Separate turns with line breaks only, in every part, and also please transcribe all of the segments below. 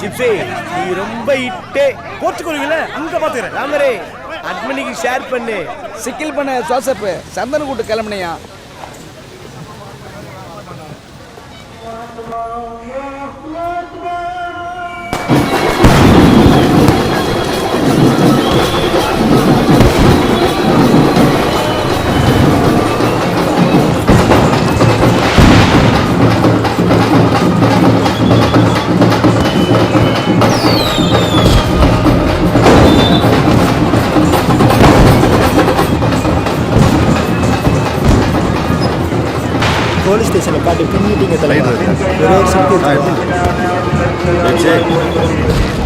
Gypsy நீ ரொம்ப இட்டே போச்சுக்கொள்வீங்கள அங்க பாத்துக்கிறேன் ராமரே அட்மினிக்கு ஷேர் பண்ணு.
சிக்கில் பண்ண ஜோசப் சந்தன கூட்டு கிளம்புனையா?
போலீஸ் ஸ்டேஷனில் பாட்டு பின்னிட்டீங்க தலைவர்.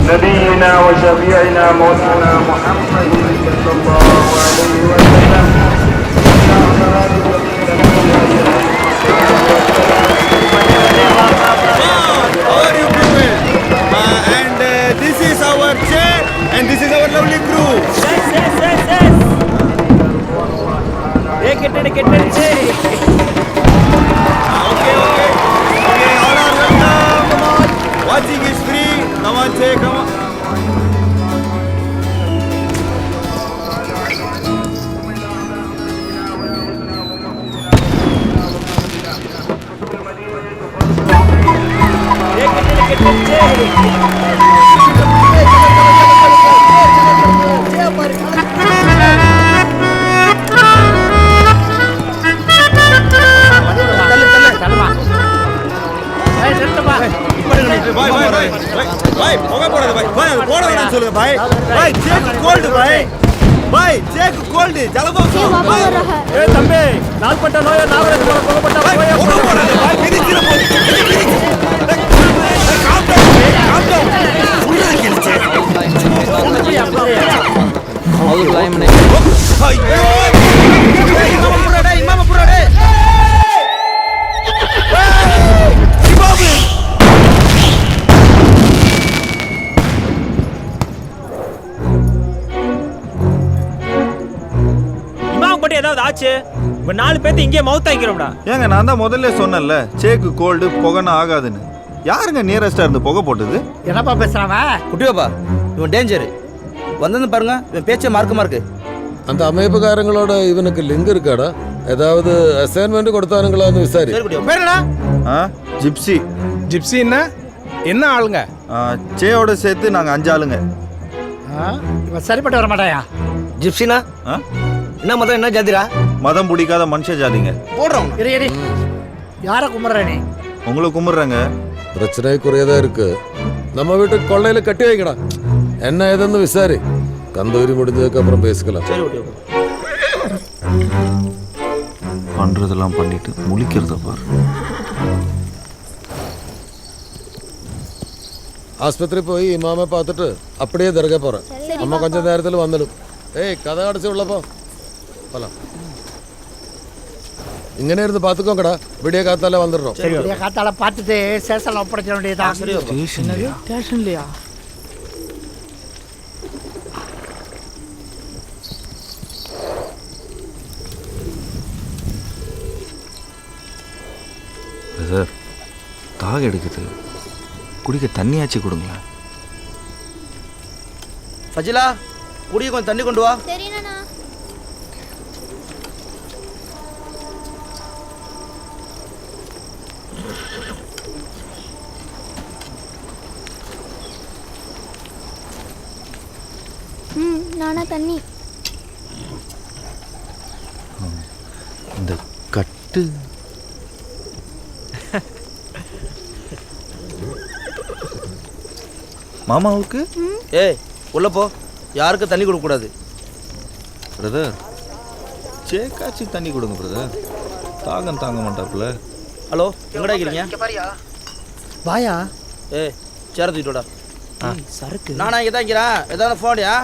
نبينا وشفيعنا مولانا محمد صلى الله عليه وسلم.
How are you people? And this is our chair and this is our lovely crew.
Hey, get ready.
Okay, all are welcome. Come on. Watching is free. Come on, say, come on. भाई होगा पड़ा भाई भाई बोला ना चलो भाई भाई चेक कोल्ड भाई चेक कोल्ड चलो तो
ए तंबे नाल पट्टा नोया नावरे कोगा पट्टा
भाई होगा पड़ा भाई किदी चिरा बोल काम दो पूरा खेलचे
அது டைம்னே
ஐயோ
இமாம புரா டேய்
இமாமு
ஏதாவது ஆச்சு இப்ப 4 பேத்து இங்கே மவுத் ஆகிக்கிறோம்டா.
ஏங்க நான் தான் முதல்ல சொன்னேன்ல சேக்கு கோல்டு புகைனா ஆகாதுன்னு. யாருங்க நியரஸ்டா இருந்து புகை போட்டது?
என்னப்பா பேசுறான்
குட்டியோப்பா? இவன் டேஞ்சர் வந்து பாருங்க. இவன் பேச்சே மார்க்கமா இருக்கு.
அந்த அமைப்புக்காரங்களோட இவனுக்கு லிங்க் இருக்காடா? ஏதாவது அசைன்மெண்ட் கொடுத்தானுங்களான்னு விசாரி.
பேருடா
ஜிப்சி.
ஜிப்சின்னா என்ன ஆளுங்க?
சேயோட சேர்த்து நாங்க 5 ஆளுங்க.
இவன் சரிப்பட்டு வர மாட்டாயா?
ஜிப்சினா என்ன மதம் என்ன ஜாதிரா?
மதம் பிடிக்காத மனுஷ ஜாதிங்க.
போடுறோம்.
இரு யாரை கும்பிட்ற நீ?
உங்களை கும்பிடுறாங்க.
பிரச்சனை குறையதா இருக்கு. நம்ம வீட்டு கொள்ளையில கட்டி வைக்கடா. என்ன ஏதுன்னு விசாரி. கந்தூரி முடிஞ்சதுக்கு அப்புறம் பேசிக்கலாம்.
சரி ஓகே.
பண்றதெல்லாம் பண்ணிட்டு முழிக்கிறத பாரு.
ஆஸ்பத்திரி போய் இமாம பார்த்துட்டு அப்படியே தர்கா போறேன். அம்மா கொஞ்ச நேரத்தில் வந்துடும். ஏய் கதை அடைச்சு உள்ளப்போ போலாம். இங்கனே இருந்து பார்த்துக்கோங்கடா. விடிய காத்தால வந்துடுறோம்.
விடிய காத்தால பார்த்துட்டு ஸ்டேஷன்ல ஒப்படைக்க வேண்டியதான். ஸ்டேஷன்லயா?
சார் தாக எடுக்குது. குடிக்க தண்ணியாச்சு கொடுங்களேன்.
ஃபஜிலா குடிய கொஞ்சம் தண்ணி கொண்டு வா.
சரிண்ணா. நானா தண்ணி.
இந்த கட்டு மாமாவுக்கு.
ஏய் உள்ள போ. யாருக்கு தண்ணி கொடுக்க கூடாது.
பிரதர் சேக்காச்சி தண்ணி கொடுங்க பிரதர். தாகம் தாங்க மாட்டாப்புல.
ஹலோ எங்கடா இருக்கீங்க?
வாயா.
ஏய் சேர தூக்கிட்டோடா. சரக்கு நானா இங்கே தான் இருக்கிறேன். ஏதாவது ஃபோனியா?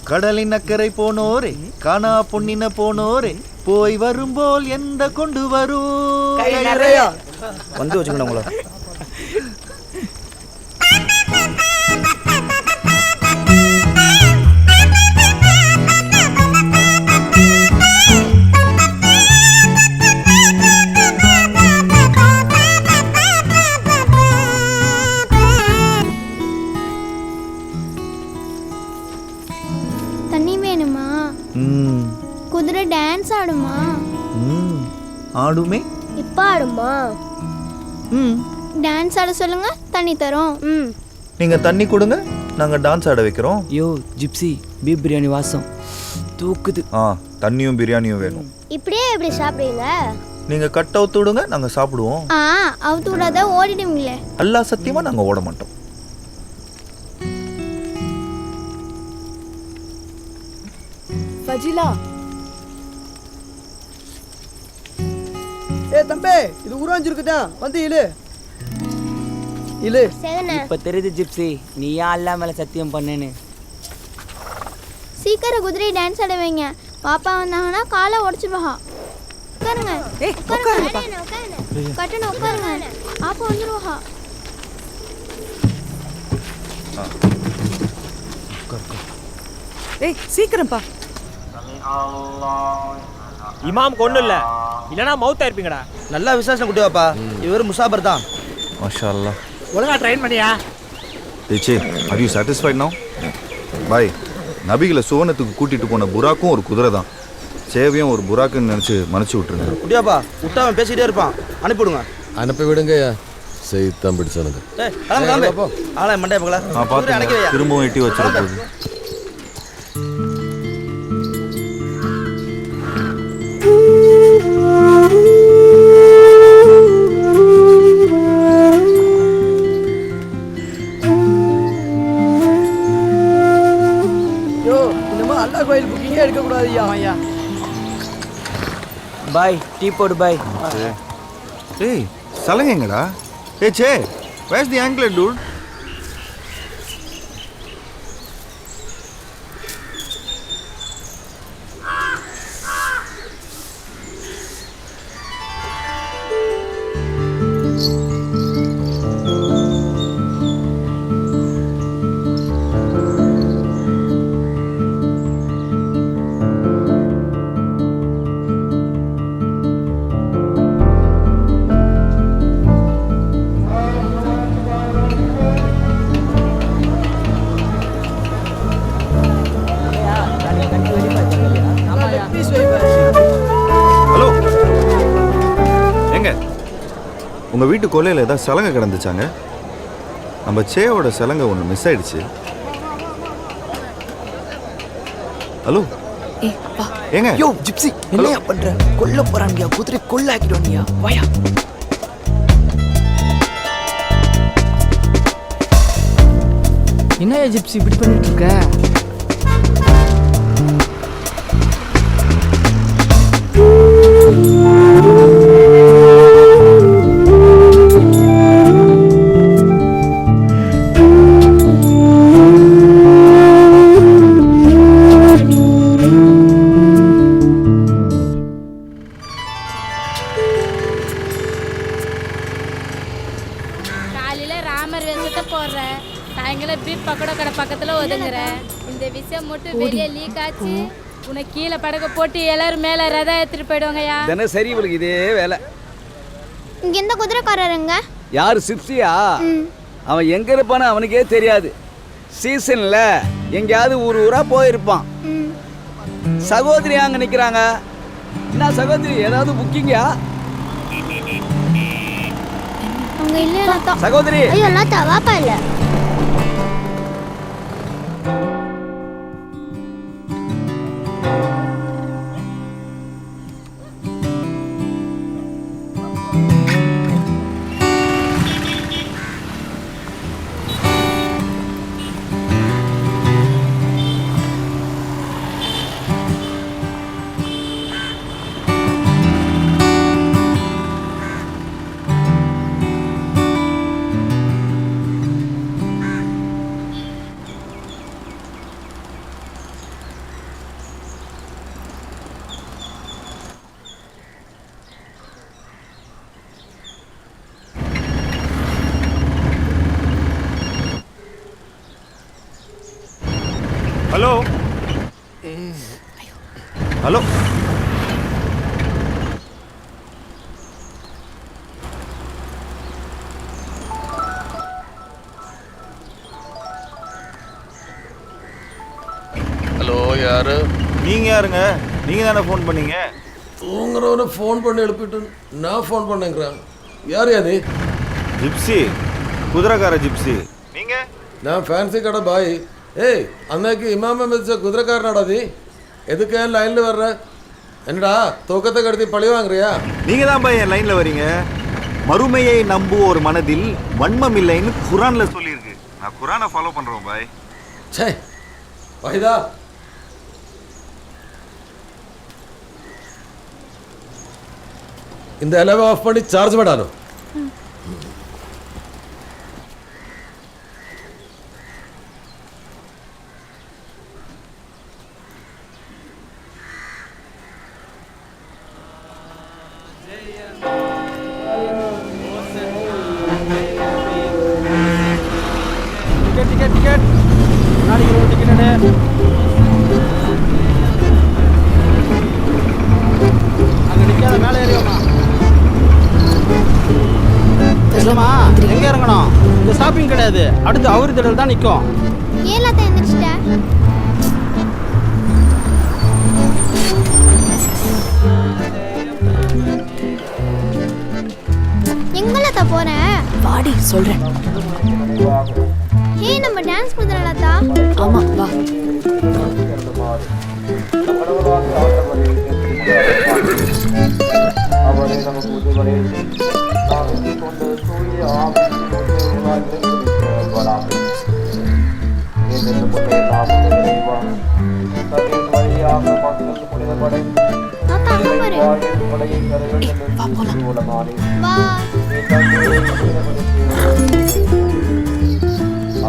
கடலின் அக்கறை போனோரே காணா பொன்னின போனோரே போய் வரும்போல் எந்த கொண்டு வரும்
வந்து வச்சுக்கணும் உங்களை.
ஆடுமே.
இப்ப ஆடுமா?
ம்.
டான்ஸ் ஆட சொல்லுங்க, தண்ணி தரோம்.
நீங்க தண்ணி கொடுங்க, நாங்க டான்ஸ் ஆட வைக்கிறோம்.
யோ ஜிப்சி பீப் பிரியாணி வாசம் தூக்குது.
தண்ணியும் பிரியாணியும் வேணும்.
இப்படியே எப்படி சாப்பிடுவீங்க?
நீங்க கட் அவுத்து விடுங்க, நாங்க சாப்பிடுவோம்.
அவுத்து விடாத ஓடிடுவீங்களே.
அல்லா சத்தியமா நாங்க ஓட மாட்டோம்.
ஃபஜிலா
தம்பி, இது உருவாஞ்சிருக்குதா, வந்து இழு இழு.
இப்ப தெரியுது ஜிப்சி நீ ஏன் அல்லா மேல சத்தியம் பண்ணேன்னு.
சீக்கிரம் குதிரை டான்ஸ் ஆட வைங்க. பாப்பா வந்தாங்கன்னா காலை உடச்சுப்பா. உட்காருங்க. கட்டணம் உட்காருங்க. பாப்பா வந்துருவா.
சீக்கிரம்ப்பா.
இமாம் கொண்டு இல்ல, இல்லனா மவுத்தா இருப்பீங்கடா.
நல்லா விசேஷம் குட்டி வாப்பா. இவர் முசாபர் தான்.
மாஷா அல்லாஹ்.
ஒழுங்கா ட்ரெயின் பண்ணியா?
ஏச்சே, are you satisfied now? பாய், நபிகளை சுவனத்துக்கு கூட்டிட்டு போன புறாக்கும் ஒரு குதிரை தான். சேவையும் ஒரு புறாக்குன்னு நினைச்சு மன்னிச்சு விட்டுருங்க.
குட்டியாப்பா விட்டா அவன் பேசிட்டே இருப்பான். அனுப்பிவிடுங்க.
அனுப்பி விடுங்கய்யா. செய்தான் பிடிச்சானுங்க.
ஆளை மண்டே பக்கல.
பார்த்து திரும்பவும் எட்டி வச்சிட போகுது.
அல்லா கோயில் புக்கிங்கே எடுக்க கூடாது ஐயா.
பாய் டீ போடு பாய்.
ஏய் சலங்க எங்கடா? ஏச்சே, where's the anklet dude? Hello, எங்க உங்க வீட்டு கொல்லையில் ஏதாவது சலங்கை கிடந்துச்சாங்க? நம்ம சேவோட சலங்கை ஒன்று மிஸ் ஆயிடுச்சு. ஹலோ ஏங்க?
யோ ஜிப்சி என்னையா பண்ற? கொல்ல போறான்யா, குதிரை கொல்ல ஆக்கிடுவான்யா. வாயா. என்னையா ஜிப்சி இப்படி பண்ணிட்டு இருக்க?
காலையில ராமர் வேஷத்தை போடுற, சாயங்காலம் பீப் பக்கோடா கடை பக்கத்துல ஒதுங்குற. இந்த விஷயம் மட்டும் வெளியே லீக் ஆச்சு, உனக்கு கீழே படக போட்டு எல்லாரும் மேல ரதம் எடுத்துட்டு போயிடுவாங்கயா.
சரி, இவளுக்கு இதே வேலை.
இங்க எந்த குதிரைக்காரருங்க?
யாரு சிப்சியா? அவன் எங்க இருப்பான்னு அவனுக்கே தெரியாது. சீசன்ல எங்கேயாவது ஊரா போயிருப்பான். சகோதரி அங்க நிக்கிறாங்க. என்ன சகோதரி, ஏதாவது புக்கிங்கா?
அவங்க இல்ல
சகோதரி.
ஐயோ லதா வாப்பா இல்ல.
ஹலோ ஹலோ,
ஹலோ யாரு?
நீங்க யாருங்க? நீங்க தானே ஃபோன் பண்ணீங்க?
தூங்குறவனை ஃபோன் பண்ணி எழுப்பிட்டு நான் ஃபோன் பண்ணேங்கிறான். யார் நீ?
ஜிப்சி, குதிரைக்கார ஜிப்சி. நீங்க?
நான் ஃபேன்சி கடை பாய். ஏய், அன்னைக்கு இமாம மிதிச்ச குதிரைக்காரனாடா நீ? எதுக்கு என் லைனில் வர்ற? என்னடா தூக்கத்தை கடுத்தி பழி வாங்குறியா?
நீங்க தான் பாய் என் லைன்ல வரீங்க. மறுமையை நம்புவோர் மனதில் வன்மம் இல்லைன்னு குரான்ல சொல்லியிருக்கு. நான் குரானை ஃபாலோ பண்றோம் பாய்.
சே வைதா, இந்த எலவை ஆஃப் பண்ணி சார்ஜ் பண்ணானோ.
டிக்கெட் நாளைக்கு ஒரு டிக்கெட் அங்கே நிற்காத மேலே ஏறியோமா. இல்லைம்மா, எங்கே இறங்கணும்? இந்த ஷாப்பிங் கிடையாது, அடுத்து அவரு திடல் தான் நிற்கும்.
ஏன் எந்திரிச்சிட்ட? எங்கலத்த போறேன்?
வாடி சொல்றேன்.
ஏய், நம்ம டான்ஸ் பண்றோம் லதா.
ஆமா வா.
அவரே நமக்கு உதவரே நாம் கொண்டு சூரிய வராமல் இந்த முறை நாம் இறைவா தவின் வழியாக மக்களுக்கு புனிதப்படை
தாத்தா அங்க பாரு.
படையை கருவெடுத்து மூலமானே
வா.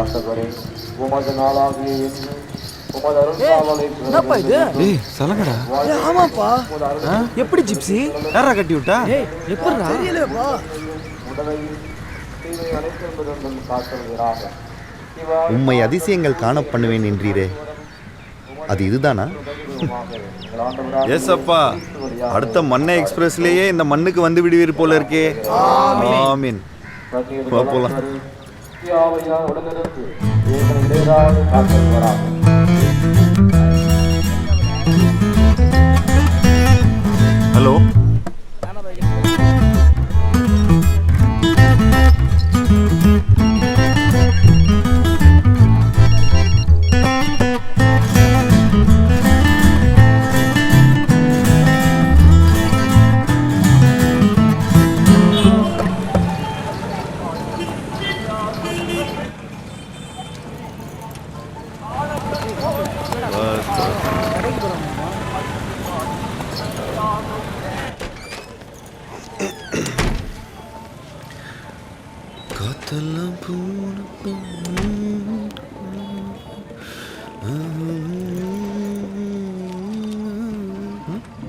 ஆசகரே உமது நாளாகிய என்று உமது அருள்காவலை
என்னப்பா இது?
ஏய் சலங்கடா.
ஆமாப்பா. எப்படி ஜிப்சி?
யாரா கட்டி விட்டா?
எப்படிடா? தெரியலப்பா.
உடலையில் தீமை அனைத்திருப்பதும் காட்டுவீராக.
உம்மை அதிசயங்கள் காண பண்ணுவேன் என்றீரே, அது இதுதானா? எஸ் அப்பா, அடுத்த மண்ணை எக்ஸ்பிரஸ்லயே இந்த மண்ணுக்கு வந்து விடுவீர் போல இருக்கே. ஆமீன். போலாம்.
உடனிருந்து எங்கள் இடையராக காட்டுவீராக.
ஹலோ,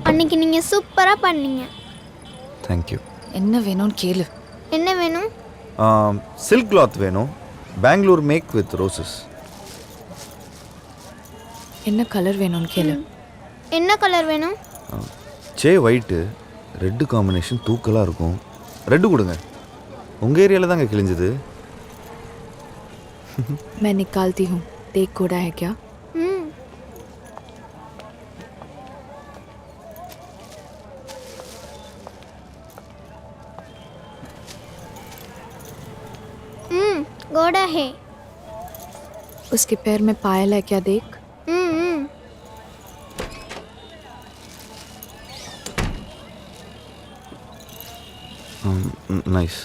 அன்னைக்கு நீங்க சூப்பரா பண்ணீங்க.
தேங்க்யூ.
என்ன வேணும்னு கேளு.
என்ன வேணும்?
சில்க் கிளாத் வேணும், பெங்களூர் மேக் வித் ரோசஸ்.
என்ன கலர் வேணும்னு கேளு.
என்ன கலர் வேணும்?
சே ஒயிட்டு, ரெட்டு காம்பினேஷன் தூக்கலாக இருக்கும். ரெட்டு கொடுங்க. உங்கள் ஏரியாவில் தாங்க கிழிஞ்சது.
मैं निकालती हूँ, देख कोड़ा है क्या?
गोड़ा है.
उसके पैर में पायल है क्या? देख.
नाइस.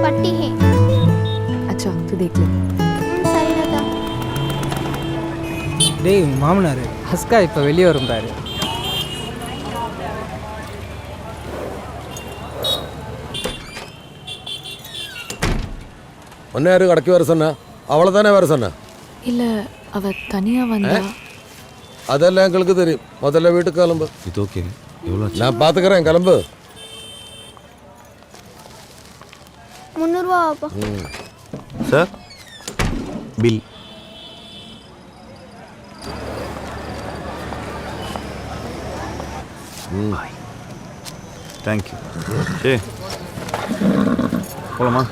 पट्टी है.
अच्छा तू देख ले.
सही लगा.
டேய் மாமனார் ஹஸ்கா இப்போ வெளியே வரும்பாரு.
ஒன்னு யாரும் கடைக்கு வர சொன்னா? அவளை தானே வர சொன்னா?
இல்ல அவ தனியா வந்தா.
அதெல்லாம் எங்களுக்கு தெரியும். முதல்ல வீட்டுக்கு கிளம்பு.
இது ஓகே. எவ்வளோ?
நான் பார்த்துக்கிறேன், கிளம்பு.
300 ரூபா அப்பா.
Sir bill. தேங்க்யூ. ஏ போலாமா?